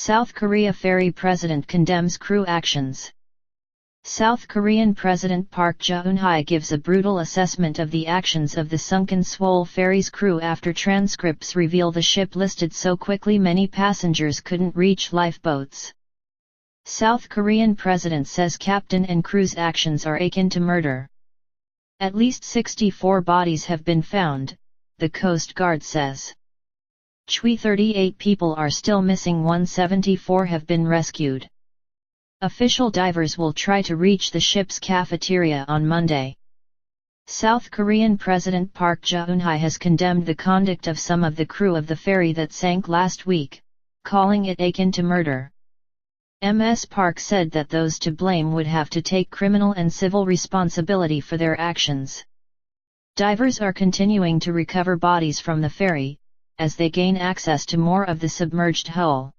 South Korea ferry president condemns crew actions. South Korean President Park Geun-hye gives a brutal assessment of the actions of the sunken Seoul ferry's crew after transcripts reveal the ship listed so quickly many passengers couldn't reach lifeboats. South Korean president says captain and crew's actions are akin to murder. At least 64 bodies have been found, the Coast Guard says. 38 people are still missing, 174 have been rescued. Official divers will try to reach the ship's cafeteria on Monday. South Korean President Park Geun-hye has condemned the conduct of some of the crew of the ferry that sank last week, calling it akin to murder. Ms. Park said that those to blame would have to take criminal and civil responsibility for their actions. Divers are continuing to recover bodies from the ferry, as they gain access to more of the submerged hull.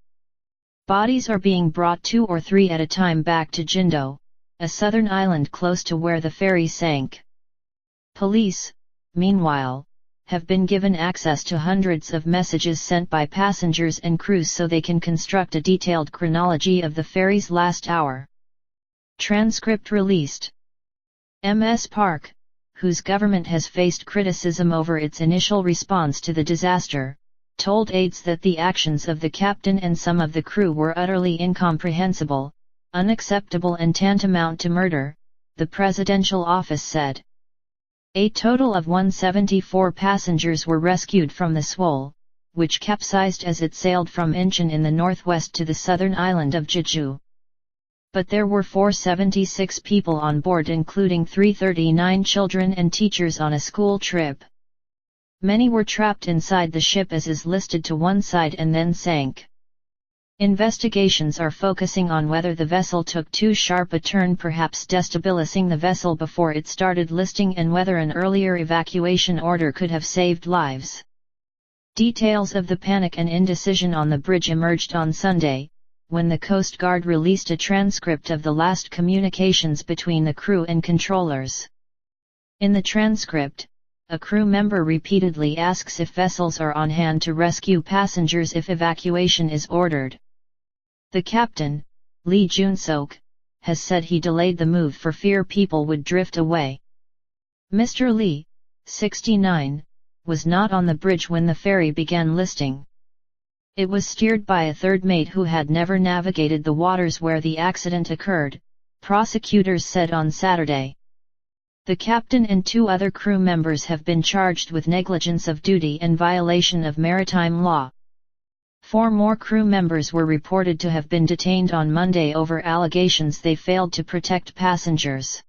Bodies are being brought 2 or 3 at a time back to Jindo, a southern island close to where the ferry sank. Police, meanwhile, have been given access to hundreds of messages sent by passengers and crews so they can construct a detailed chronology of the ferry's last hour. Transcript released. Ms. Park, whose government has faced criticism over its initial response to the disaster, told aides that the actions of the captain and some of the crew were utterly incomprehensible, unacceptable and tantamount to murder, the presidential office said. A total of 174 passengers were rescued from the Seoul, which capsized as it sailed from Incheon in the northwest to the southern island of Jeju. But there were 476 people on board, including 339 children and teachers on a school trip. Many were trapped inside the ship, as is listed, to one side and then sank. Investigations are focusing on whether the vessel took too sharp a turn, perhaps destabilizing the vessel before it started listing, and whether an earlier evacuation order could have saved lives. Details of the panic and indecision on the bridge emerged on Sunday, when the Coast Guard released a transcript of the last communications between the crew and controllers. In the transcript, a crew member repeatedly asks if vessels are on hand to rescue passengers if evacuation is ordered. The captain, Lee Jun-sok, has said he delayed the move for fear people would drift away. Mr. Lee, 69, was not on the bridge when the ferry began listing. It was steered by a third mate who had never navigated the waters where the accident occurred, prosecutors said on Saturday. The captain and 2 other crew members have been charged with negligence of duty and violation of maritime law. 4 more crew members were reported to have been detained on Monday over allegations they failed to protect passengers.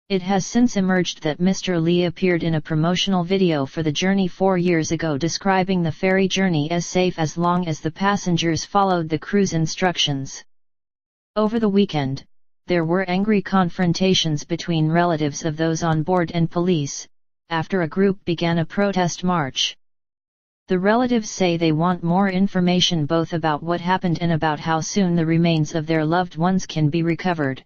It has since emerged that Mr. Lee appeared in a promotional video for the journey 4 years ago describing the ferry journey as safe as long as the passengers followed the crew's instructions. Over the weekend, there were angry confrontations between relatives of those on board and police, after a group began a protest march. The relatives say they want more information both about what happened and about how soon the remains of their loved ones can be recovered.